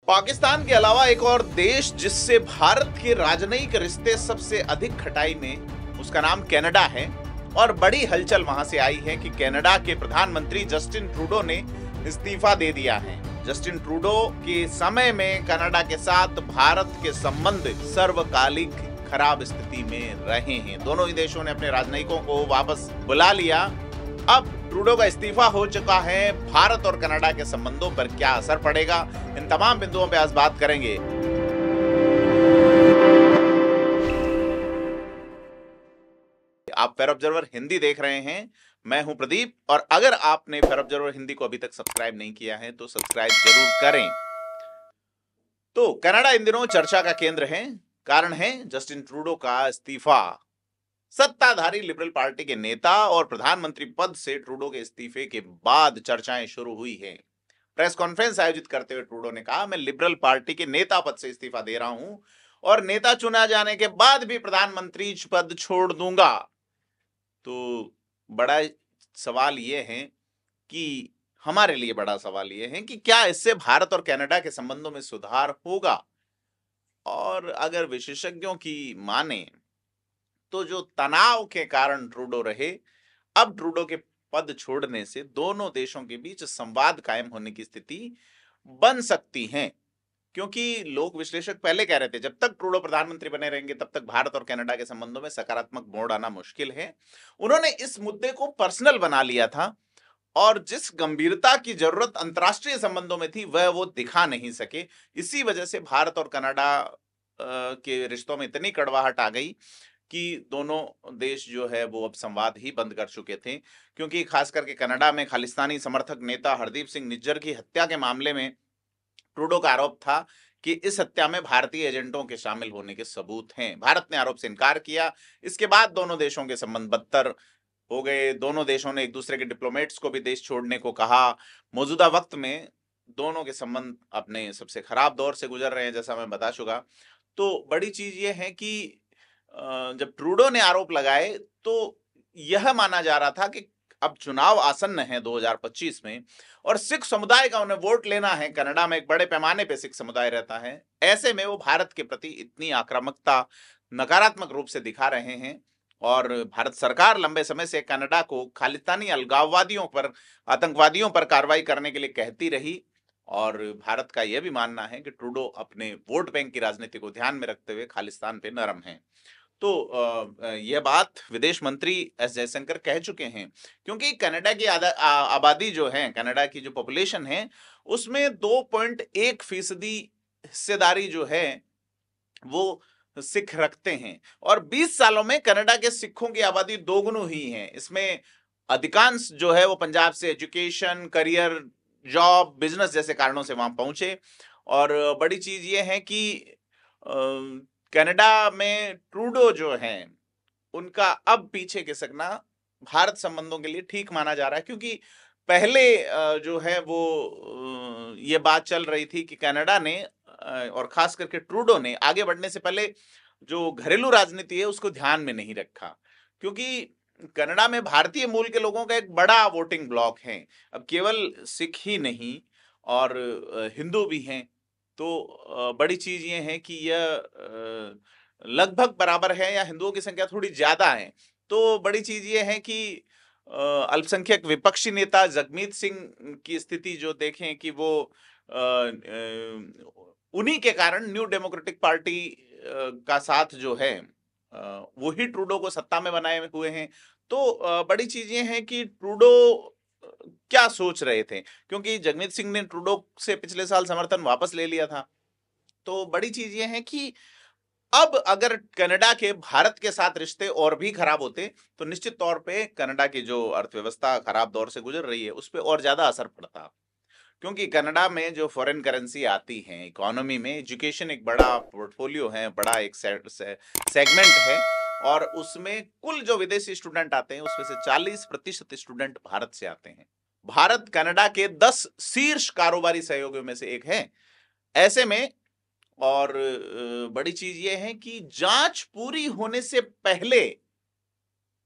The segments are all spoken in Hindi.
पाकिस्तान के अलावा एक और देश जिससे भारत के राजनयिक रिश्ते सबसे अधिक खटाई में, उसका नाम कनाडा है। और बड़ी हलचल वहां से आई है कि कनाडा के प्रधानमंत्री जस्टिन ट्रूडो ने इस्तीफा दे दिया है। जस्टिन ट्रूडो के समय में कनाडा के साथ भारत के संबंध सर्वकालिक खराब स्थिति में रहे हैं। दोनों ही देशों ने अपने राजनयिकों को वापस बुला लिया। अब ट्रूडो का इस्तीफा हो चुका है। भारत और कनाडा के संबंधों पर क्या असर पड़ेगा, इन तमाम बिंदुओं पे आज बात करेंगे। आप फेयर ऑब्जर्वर हिंदी देख रहे हैं, मैं हूं प्रदीप। और अगर आपने फेयर ऑब्जर्वर हिंदी को अभी तक सब्सक्राइब नहीं किया है तो सब्सक्राइब जरूर करें। तो कनाडा इन दिनों चर्चा का केंद्र है। कारण है जस्टिन ट्रूडो का इस्तीफा। सत्ताधारी लिबरल पार्टी के नेता और प्रधानमंत्री पद से ट्रूडो के इस्तीफे के बाद चर्चाएं शुरू हुई हैं। प्रेस कॉन्फ्रेंस आयोजित करते हुए ट्रूडो ने कहा, मैं लिबरल पार्टी के नेता पद से इस्तीफा दे रहा हूं और नेता चुना जाने के बाद भी प्रधानमंत्री पद छोड़ दूंगा। तो बड़ा सवाल यह है कि हमारे लिए बड़ा सवाल यह है कि क्या इससे भारत और कनाडा के संबंधों में सुधार होगा। और अगर विशेषज्ञों की माने तो जो तनाव के कारण ट्रूडो रहे, अब ट्रूडो के पद छोड़ने से दोनों देशों के बीच संवाद कायम होने की स्थिति बन सकती है। क्योंकि लोक विश्लेषक पहले कह रहे थे जब तक ट्रूडो प्रधानमंत्री बने रहेंगे तब तक भारत और कनाडा के संबंधों में सकारात्मक मोड़ आना मुश्किल है। उन्होंने इस मुद्दे को पर्सनल बना लिया था और जिस गंभीरता की जरूरत अंतर्राष्ट्रीय संबंधों में थी वह वो दिखा नहीं सके। इसी वजह से भारत और कनाडा के रिश्तों में इतनी कड़वाहट आ गई कि दोनों देश जो है वो अब संवाद ही बंद कर चुके थे। क्योंकि खास करके कनाडा में खालिस्तानी समर्थक नेता हरदीप सिंह निज्जर की हत्या के मामले में ट्रूडो का आरोप था कि इस हत्या में भारतीय एजेंटों के शामिल होने के सबूत हैं। भारत ने आरोप से इनकार किया। इसके बाद दोनों देशों के संबंध बदतर हो गए। दोनों देशों ने एक दूसरे के डिप्लोमेट्स को भी देश छोड़ने को कहा। मौजूदा वक्त में दोनों के संबंध अपने सबसे खराब दौर से गुजर रहे हैं, जैसा मैं बता चुका। तो बड़ी चीज ये है कि जब ट्रूडो ने आरोप लगाए तो यह माना जा रहा था कि अब चुनाव आसन्न है 2025 में और सिख समुदाय का उन्हें वोट लेना है। कनाडा में एक बड़े पैमाने पे सिख समुदाय रहता है। ऐसे में वो भारत के प्रति इतनी आक्रामकता नकारात्मक रूप से दिखा रहे हैं। और भारत सरकार लंबे समय से कनाडा को खालिस्तानी अलगाववादियों पर, आतंकवादियों पर कार्रवाई करने के लिए कहती रही। और भारत का यह भी मानना है कि ट्रूडो अपने वोट बैंक की राजनीति को ध्यान में रखते हुए खालिस्तान पे नरम है। तो यह बात विदेश मंत्री एस जयशंकर कह चुके हैं। क्योंकि कनाडा की आबादी जो है, कनाडा की जो पॉपुलेशन है, उसमें 2.1% हिस्सेदारी जो है वो सिख रखते हैं। और 20 सालों में कनाडा के सिखों की आबादी दोगुनी ही है। इसमें अधिकांश जो है वो पंजाब से एजुकेशन, करियर, जॉब, बिजनेस जैसे कारणों से वहां पहुंचे। और बड़ी चीज ये है कि कनाडा में ट्रूडो जो हैं उनका अब पीछे खिसकना भारत संबंधों के लिए ठीक माना जा रहा है। क्योंकि पहले जो है वो ये बात चल रही थी कि कनाडा ने और खास करके ट्रूडो ने आगे बढ़ने से पहले जो घरेलू राजनीति है उसको ध्यान में नहीं रखा। क्योंकि कनाडा में भारतीय मूल के लोगों का एक बड़ा वोटिंग ब्लॉक है। अब केवल सिख ही नहीं और हिंदू भी हैं। तो बड़ी चीज ये है कि यह लगभग बराबर है या हिंदुओं की संख्या थोड़ी ज्यादा है। तो बड़ी चीज ये है कि अल्पसंख्यक विपक्षी नेता जगमीत सिंह की स्थिति जो देखें कि वो उन्हीं के कारण न्यू डेमोक्रेटिक पार्टी का साथ जो है वही ट्रूडो को सत्ता में बनाए हुए हैं। तो बड़ी चीज ये है कि ट्रूडो क्या सोच रहे थे, क्योंकि जगमीत सिंह ने ट्रूडो से पिछले साल समर्थन वापस ले लिया था। तो बड़ी चीज ये है कि अब अगर कनाडा के भारत के साथ रिश्ते और भी खराब होते तो निश्चित तौर पे कनाडा की जो अर्थव्यवस्था खराब दौर से गुजर रही है उस पर और ज्यादा असर पड़ता। क्योंकि कनाडा में जो फॉरेन करेंसी आती है इकोनॉमी में, एजुकेशन एक बड़ा पोर्टफोलियो है, बड़ा एक सेगमेंट है। और उसमें कुल जो विदेशी स्टूडेंट आते हैं उसमें से 40% स्टूडेंट भारत से आते हैं। भारत कनाडा के 10 शीर्ष कारोबारी सहयोगियों में से एक है। ऐसे में और बड़ी चीज यह है कि जांच पूरी होने से पहले,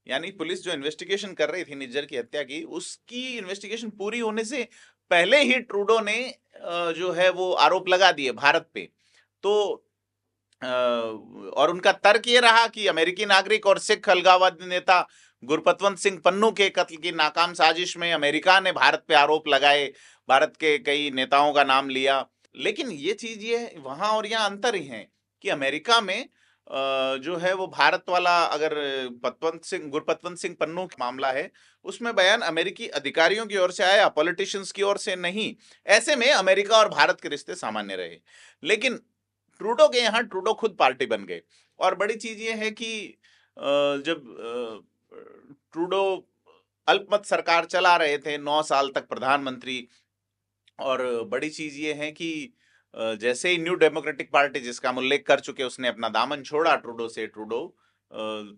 यानी पुलिस जो इन्वेस्टिगेशन कर रही थी निज्जर की हत्या की, उसकी इन्वेस्टिगेशन पूरी होने से पहले ही ट्रूडो ने जो है वो आरोप लगा दिए भारत पे। तो और उनका तर्क ये रहा कि अमेरिकी नागरिक और सिख अलगाववादी नेता गुरपतवंत सिंह पन्नू के कत्ल की नाकाम साजिश में अमेरिका ने भारत पे आरोप लगाए, भारत के कई नेताओं का नाम लिया। लेकिन ये चीज ये वहां और यहाँ अंतर ही है कि अमेरिका में जो है वो भारत वाला, अगर गुरपतवंत सिंह पन्नू का मामला है, उसमें बयान अमेरिकी अधिकारियों की ओर से आया, पॉलिटिशियंस की ओर से नहीं। ऐसे में अमेरिका और भारत के रिश्ते सामान्य रहे। लेकिन ट्रूडो के यहाँ ट्रूडो खुद पार्टी बन गए। और बड़ी चीज ये है कि जब ट्रूडो अल्पमत सरकार चला रहे थे 9 साल तक प्रधानमंत्री, और बड़ी चीज ये है कि जैसे ही न्यू डेमोक्रेटिक पार्टी, जिसका हम उल्लेख कर चुके, उसने अपना दामन छोड़ा ट्रूडो से, ट्रूडो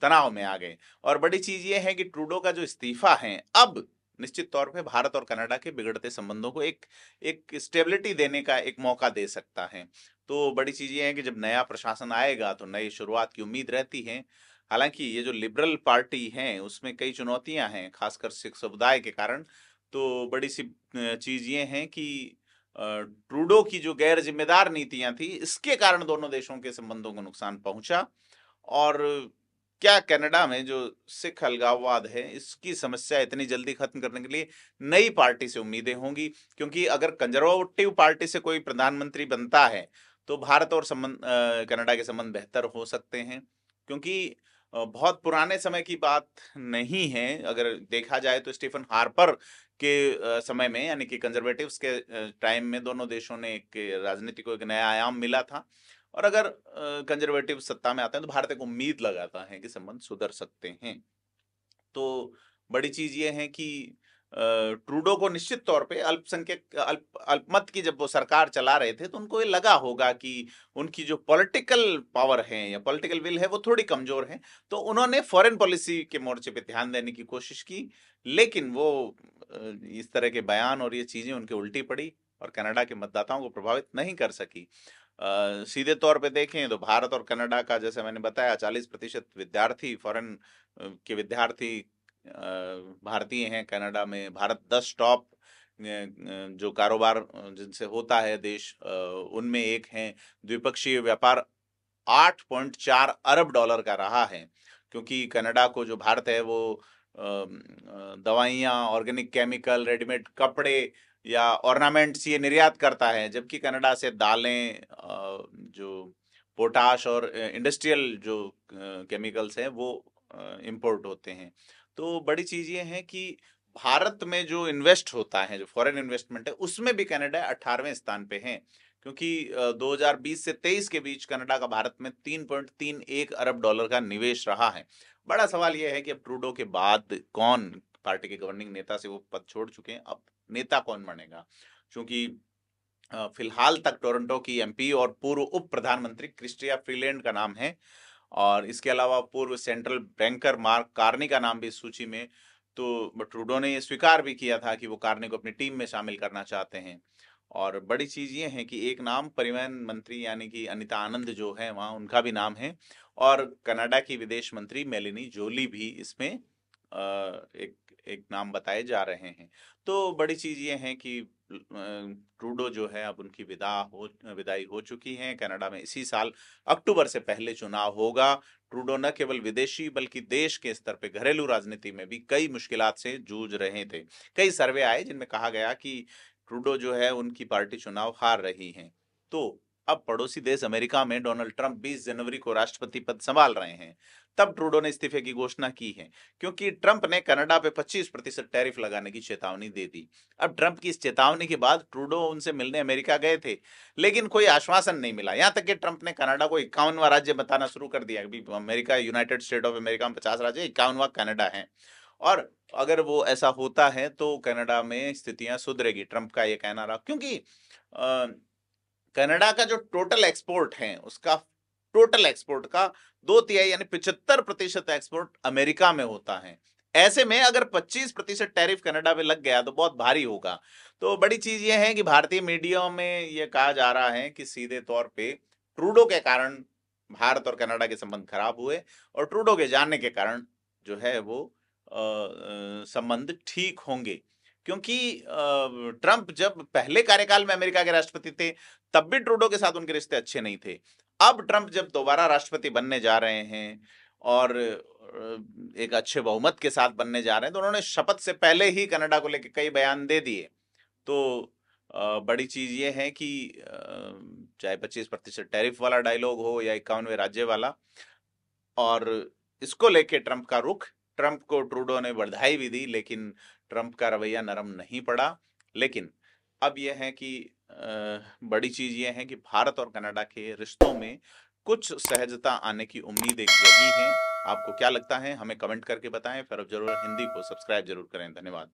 तनाव में आ गए। और बड़ी चीज ये है कि ट्रूडो का जो इस्तीफा है अब निश्चित तौर पे भारत और कनाडा के बिगड़ते संबंधों को एक एक स्टेबिलिटी देने का एक मौका दे सकता है। तो बड़ी चीज ये है कि जब नया प्रशासन आएगा तो नई शुरुआत की उम्मीद रहती है। हालांकि ये जो लिबरल पार्टी है उसमें कई चुनौतियां हैं, खासकर सिख समुदाय के कारण। तो बड़ी सी चीज ये है कि ट्रूडो की जो गैर जिम्मेदार नीतियां थी, इसके कारण दोनों देशों के संबंधों को नुकसान पहुंचा। और क्या कनाडा में जो सिख अलगाववाद है, इसकी समस्या इतनी जल्दी खत्म करने के लिए नई पार्टी से उम्मीदें होंगी? क्योंकि अगर कंजर्वेटिव पार्टी से कोई प्रधानमंत्री बनता है तो भारत और कनाडा के संबंध बेहतर हो सकते हैं। क्योंकि बहुत पुराने समय की बात नहीं है, अगर देखा जाए तो स्टीफन हार्पर के समय में, यानी कि कंजर्वेटिव्स के टाइम में, दोनों देशों ने एक राजनीति को एक नया आयाम मिला था। और अगर कंजर्वेटिव सत्ता में आते हैं तो भारत एक उम्मीद लगाता है कि संबंध सुधर सकते हैं। तो बड़ी चीज ये है कि ट्रूडो को निश्चित तौर पे अल्पमत की जब वो सरकार चला रहे थे तो उनको ये लगा होगा कि उनकी जो पॉलिटिकल पावर है या पॉलिटिकल विल है वो थोड़ी कमजोर है। तो उन्होंने फॉरेन पॉलिसी के मोर्चे पे ध्यान देने की कोशिश की, लेकिन वो इस तरह के बयान और ये चीजें उनके उल्टी पड़ी और कनाडा के मतदाताओं को प्रभावित नहीं कर सकी। सीधे तौर पे देखें तो भारत और कनाडा का, जैसे मैंने बताया, 40% विद्यार्थी फॉरेन के विद्यार्थी भारतीय हैं कनाडा में। भारत 10 टॉप जो कारोबार जिनसे होता है देश, उनमें एक हैं। द्विपक्षीय व्यापार 8.4 अरब डॉलर का रहा है, क्योंकि कनाडा को जो भारत है वो दवाइयाँ, ऑर्गेनिक केमिकल, रेडीमेड कपड़े या ऑर्नामेंट्स ये निर्यात करता है, जबकि कनाडा से दालें, जो पोटाश और इंडस्ट्रियल जो केमिकल्स हैं वो इंपोर्ट होते हैं। तो बड़ी चीज ये है कि भारत में जो इन्वेस्ट होता है, जो फॉरेन इन्वेस्टमेंट है, उसमें भी कनाडा 18वें स्थान पे है। क्योंकि 2020 से 23 के बीच कनाडा का भारत में 3.31 अरब डॉलर का निवेश रहा है। बड़ा सवाल यह है कि अब ट्रूडो के बाद कौन, पार्टी के गवर्निंग नेता से वो पद छोड़ चुके हैं, अब नेता कौन बनेगा? क्योंकि फिलहाल तक टोरंटो की एमपी और पूर्व उप प्रधानमंत्री क्रिस्टिया फ्रीलैंड का नाम है, और इसके अलावा पूर्व सेंट्रल बैंकर मार्क कार्नी का नाम भी इस सूची में। तो ट्रूडो ने ये स्वीकार भी किया था कि वो कार्नी को अपनी टीम में शामिल करना चाहते हैं। और बड़ी चीज ये है कि एक नाम परिवहन मंत्री यानी कि अनिता आनंद जो है वहाँ, उनका भी नाम है। और कनाडा की विदेश मंत्री मेलेनी जोली भी इसमें एक एक नाम बताए जा रहे हैं। तो बड़ी चीज ये है कि ट्रूडो जो है अब उनकी विदाई हो चुकी है। कनाडा में इसी साल अक्टूबर से पहले चुनाव होगा। ट्रूडो न केवल विदेशी बल्कि देश के स्तर पे घरेलू राजनीति में भी कई मुश्किलात से जूझ रहे थे। कई सर्वे आए जिनमें कहा गया कि ट्रूडो जो है उनकी पार्टी चुनाव हार रही है। तो अब पड़ोसी देश अमेरिका में डोनाल्ड ट्रंप 20 जनवरी को राष्ट्रपति पद संभाल रहे हैं। तब ट्रूडो ने इस्तीफे की घोषणा की है, क्योंकि ट्रंप ने कनाडा पे 25% टैरिफ लगाने की चेतावनी दे दी। अब ट्रंप की इस चेतावनी के बाद ट्रूडो उनसे मिलने अमेरिका गए थे, लेकिन कोई आश्वासन नहीं मिला। यहाँ तक कि ट्रंप ने कनाडा को 51वां राज्य बताना शुरू कर दिया। अभी America, United state of America में 50 राज्य, 51वां कनाडा है। और अगर वो ऐसा होता है तो कनाडा में स्थितियां सुधरेगी, ट्रंप का ये कहना रहा। क्योंकि कनाडा का जो टोटल एक्सपोर्ट है, उसका टोटल एक्सपोर्ट का 2/3 यानी 75% एक्सपोर्ट अमेरिका में होता है। ऐसे में अगर 25% टैरिफ कनाडा पे लग गया तो बहुत भारी होगा। तो बड़ी चीज ये है कि भारतीय मीडिया में ये कहा जा रहा है कि सीधे तौर पे ट्रूडो के कारण भारत और कनाडा के संबंध खराब हुए, और ट्रूडो के जाने के कारण जो है वो संबंध ठीक होंगे। क्योंकि ट्रंप जब पहले कार्यकाल में अमेरिका के राष्ट्रपति थे, तब भी ट्रूडो के साथ उनके रिश्ते अच्छे नहीं थे। अब ट्रंप जब दोबारा राष्ट्रपति बनने जा रहे हैं और एक अच्छे बहुमत के साथ बनने जा रहे हैं, तो उन्होंने शपथ से पहले ही कनाडा को लेके कई बयान दे दिए। तो बड़ी चीज़ ये है कि चाहे 25% टैरिफ वाला डायलॉग हो या 51वें राज्य वाला, और इसको लेके ट्रंप का रुख, ट्रंप को ट्रूडो ने बधाई भी दी, लेकिन ट्रंप का रवैया नरम नहीं पड़ा। लेकिन अब यह है कि बड़ी चीज़ ये है कि भारत और कनाडा के रिश्तों में कुछ सहजता आने की उम्मीद एक जगी है। आपको क्या लगता है? हमें कमेंट करके बताएं। फिर ऑब्जर्वर हिंदी को सब्सक्राइब जरूर करें। धन्यवाद।